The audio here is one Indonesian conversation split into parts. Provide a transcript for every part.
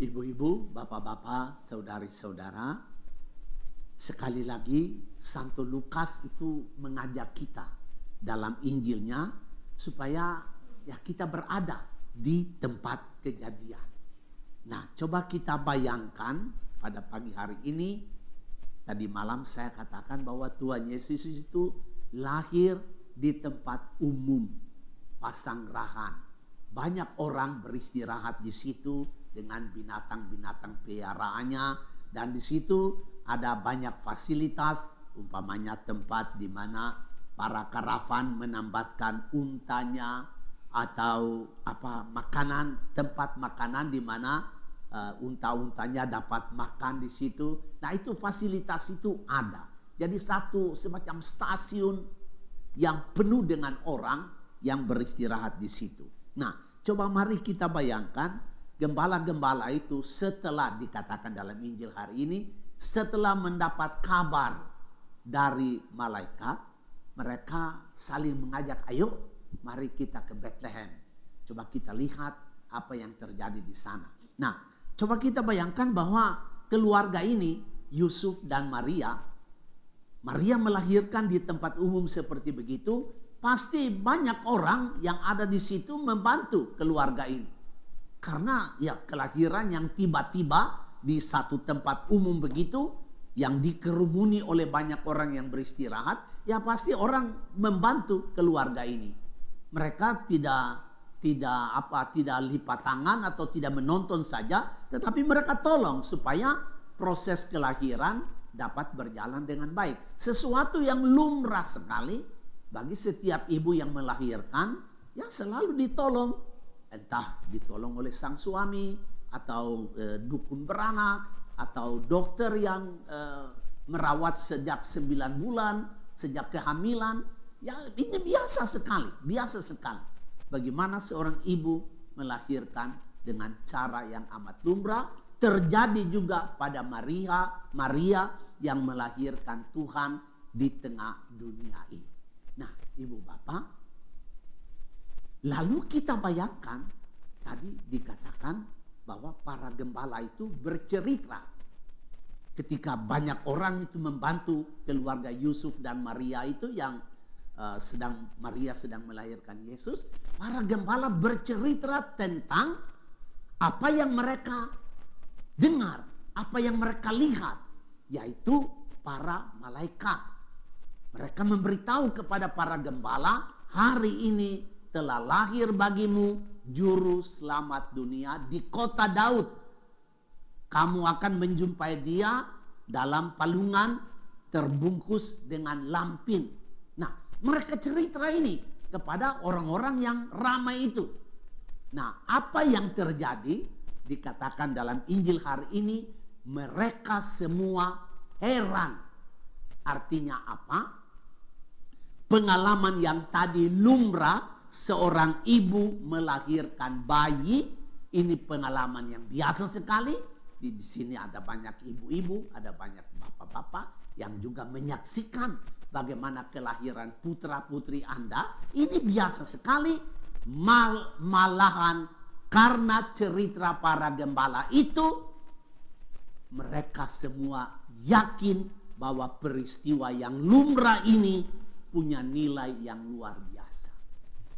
Ibu-ibu, bapak-bapak, saudari-saudara, sekali lagi Santo Lukas itu mengajak kita dalam Injilnya supaya ya kita berada di tempat kejadian. Nah, coba kita bayangkan pada pagi hari ini, tadi malam saya katakan bahwa Tuhan Yesus itu lahir di tempat umum, Pasanggerahan. Banyak orang beristirahat di situ dengan binatang-binatang peliharaannya, dan di situ ada banyak fasilitas, umpamanya tempat di mana para karavan menambatkan untanya atau makanan, tempat makanan di mana unta-untanya dapat makan di situ. Nah, itu fasilitas itu ada. Jadi satu semacam stasiun yang penuh dengan orang yang beristirahat di situ. Nah, coba mari kita bayangkan gembala-gembala itu setelah dikatakan dalam Injil hari ini, setelah mendapat kabar dari malaikat, mereka saling mengajak, ayo mari kita ke Bethlehem. Coba kita lihat apa yang terjadi di sana. Nah, coba kita bayangkan bahwa keluarga ini, Yusuf dan Maria melahirkan di tempat umum seperti begitu. Pasti banyak orang yang ada di situ membantu keluarga ini. Karena ya kelahiran yang tiba-tiba di satu tempat umum begitu, yang dikerumuni oleh banyak orang yang beristirahat, ya pasti orang membantu keluarga ini. Mereka tidak lipat tangan atau tidak menonton saja, tetapi mereka tolong supaya proses kelahiran dapat berjalan dengan baik. Sesuatu yang lumrah sekali bagi setiap ibu yang melahirkan, ya selalu ditolong. Entah ditolong oleh sang suami, atau dukun beranak, atau dokter yang merawat sejak 9 bulan, sejak kehamilan. Ya ini biasa sekali. Bagaimana seorang ibu melahirkan dengan cara yang amat lumrah. Terjadi juga pada Maria yang melahirkan Tuhan di tengah dunia ini. Nah, ibu bapak, lalu kita bayangkan tadi dikatakan bahwa para gembala itu bercerita ketika banyak orang itu membantu keluarga Yusuf dan Maria itu yang Maria sedang melahirkan Yesus. Para gembala bercerita tentang apa yang mereka dengar, apa yang mereka lihat, yaitu para malaikat. Mereka memberitahu kepada para gembala, hari ini telah lahir bagimu juru selamat dunia di kota Daud. Kamu akan menjumpai dia dalam palungan terbungkus dengan lampin. Nah, mereka cerita ini kepada orang-orang yang ramai itu. Nah, apa yang terjadi dikatakan dalam Injil hari ini, mereka semua heran. Artinya apa? Pengalaman yang tadi lumrah, seorang ibu melahirkan bayi, ini pengalaman yang biasa sekali. Di sini ada banyak ibu-ibu, ada banyak bapak-bapak yang juga menyaksikan bagaimana kelahiran putra-putri Anda. Ini biasa sekali. Malahan karena cerita para gembala itu, mereka semua yakin bahwa peristiwa yang lumrah ini punya nilai yang luar biasa.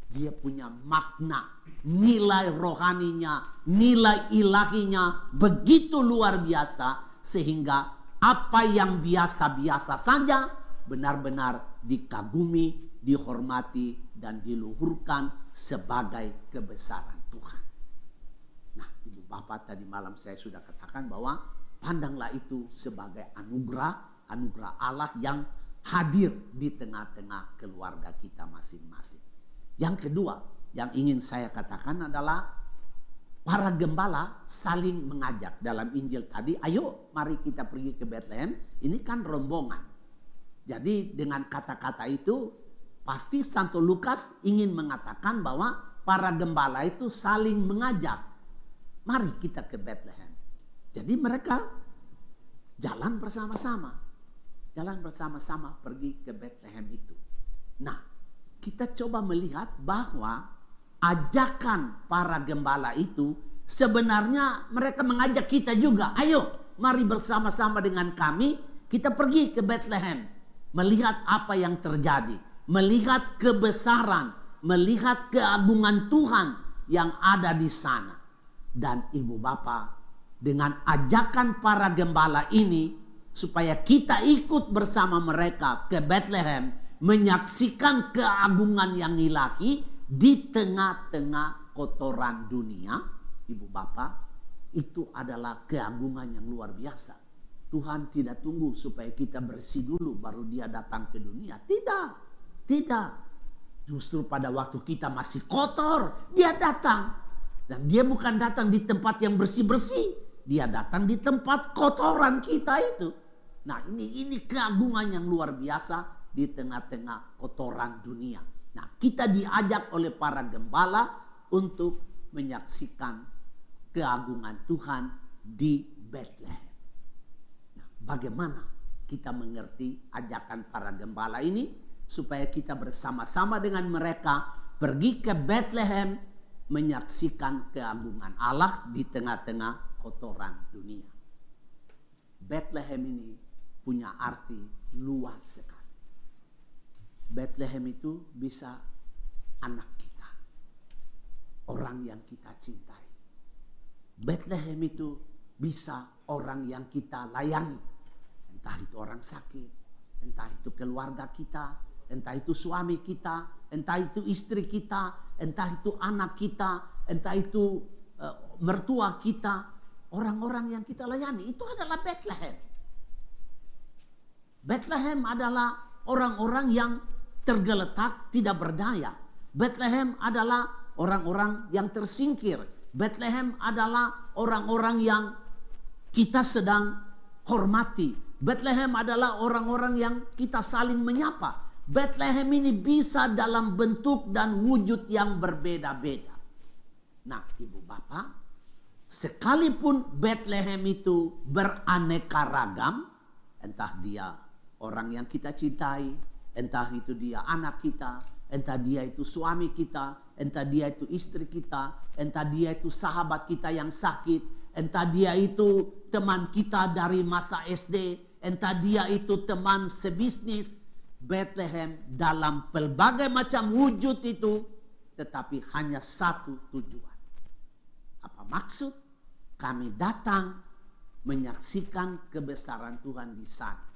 Dia punya makna, nilai rohaninya, nilai ilahinya begitu luar biasa, sehingga apa yang biasa-biasa saja benar-benar dikagumi, dihormati, dan diluhurkan sebagai kebesaran Tuhan. Nah, ibu bapak, tadi malam saya sudah katakan bahwa pandanglah itu sebagai anugerah Allah yang hadir di tengah-tengah keluarga kita masing-masing. Yang kedua yang ingin saya katakan adalah para gembala saling mengajak dalam Injil tadi, ayo mari kita pergi ke Bethlehem. Ini kan rombongan. Jadi dengan kata-kata itu pasti Santo Lukas ingin mengatakan bahwa para gembala itu saling mengajak, mari kita ke Bethlehem. Jadi mereka jalan bersama-sama pergi ke Bethlehem itu. Nah, kita coba melihat bahwa ajakan para gembala itu sebenarnya mereka mengajak kita juga, ayo mari bersama-sama dengan kami, kita pergi ke Bethlehem, melihat apa yang terjadi, melihat kebesaran, melihat keagungan Tuhan yang ada di sana. Dan ibu bapak, dengan ajakan para gembala ini, supaya kita ikut bersama mereka ke Bethlehem, menyaksikan keagungan yang ilahi di tengah-tengah kotoran dunia. Ibu bapak, itu adalah keagungan yang luar biasa. Tuhan tidak tunggu supaya kita bersih dulu baru dia datang ke dunia. Tidak. Justru pada waktu kita masih kotor, dia datang. Dan dia bukan datang di tempat yang bersih-bersih. Dia datang di tempat kotoran kita itu. Nah, ini keagungan yang luar biasa di tengah-tengah kotoran dunia. Nah, kita diajak oleh para gembala untuk menyaksikan keagungan Tuhan di Bethlehem. Nah, bagaimana kita mengerti ajakan para gembala ini supaya kita bersama-sama dengan mereka pergi ke Bethlehem menyaksikan keagungan Allah di tengah-tengah kotoran dunia. Bethlehem ini punya arti luas sekali. Bethlehem itu bisa anak kita, orang yang kita cintai. Bethlehem itu bisa orang yang kita layani. Entah itu orang sakit, entah itu keluarga kita, entah itu suami kita, entah itu istri kita, entah itu anak kita, entah itu mertua kita. Orang-orang yang kita layani itu adalah Bethlehem. Bethlehem adalah orang-orang yang tergeletak, tidak berdaya. Bethlehem adalah orang-orang yang tersingkir. Bethlehem adalah orang-orang yang kita sedang hormati. Bethlehem adalah orang-orang yang kita saling menyapa. Bethlehem ini bisa dalam bentuk dan wujud yang berbeda-beda. Nah, ibu bapak, sekalipun Bethlehem itu beraneka ragam, entah dia orang yang kita cintai, entah itu dia anak kita, entah dia itu suami kita, entah dia itu istri kita, entah dia itu sahabat kita yang sakit, entah dia itu teman kita dari masa SD, entah dia itu teman sebisnis. Bethlehem dalam pelbagai macam wujud itu, tetapi hanya satu tujuan. Apa maksud? Kami datang menyaksikan kebesaran Tuhan di sana.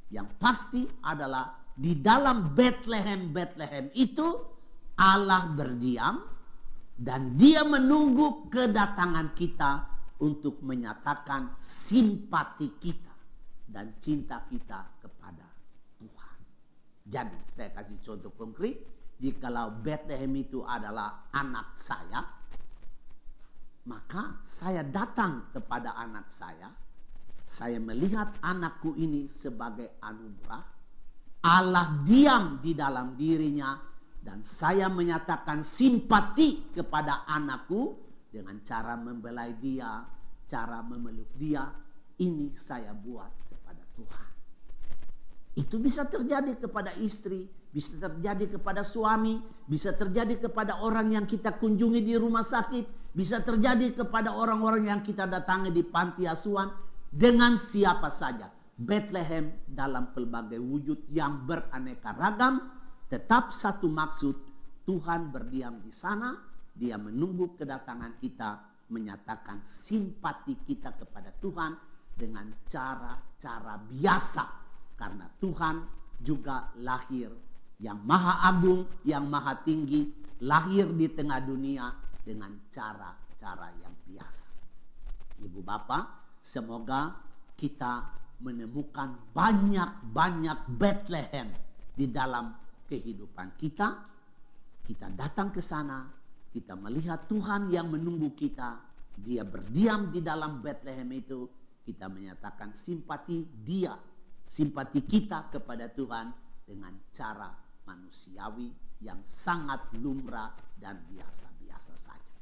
Yang pasti adalah di dalam Bethlehem itu Allah berdiam dan dia menunggu kedatangan kita untuk menyatakan simpati kita dan cinta kita kepada Tuhan. Jadi saya kasih contoh konkret, jikalau Bethlehem itu adalah anak saya, maka saya datang kepada anak saya melihat anakku ini sebagai anugerah. Allah diam di dalam dirinya dan saya menyatakan simpati kepada anakku dengan cara membelai dia, cara memeluk dia. Ini saya buat kepada Tuhan. Itu bisa terjadi kepada istri, bisa terjadi kepada suami, bisa terjadi kepada orang yang kita kunjungi di rumah sakit, bisa terjadi kepada orang-orang yang kita datangi di panti asuhan, dengan siapa saja. Bethlehem dalam pelbagai wujud yang beraneka ragam, tetap satu maksud, Tuhan berdiam di sana, dia menunggu kedatangan kita, menyatakan simpati kita kepada Tuhan dengan cara-cara biasa. Karena Tuhan juga lahir yang maha agung, yang maha tinggi, lahir di tengah dunia dengan cara-cara yang biasa. Ibu bapak, semoga kita menemukan banyak-banyak Bethlehem di dalam kehidupan kita. Kita datang ke sana, kita melihat Tuhan yang menunggu kita. Dia berdiam di dalam Bethlehem itu. Kita menyatakan simpati dia, simpati kita kepada Tuhan dengan cara manusiawi yang sangat lumrah dan biasa-biasa saja.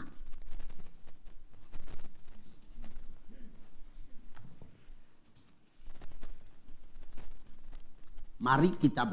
Amin. Mari kita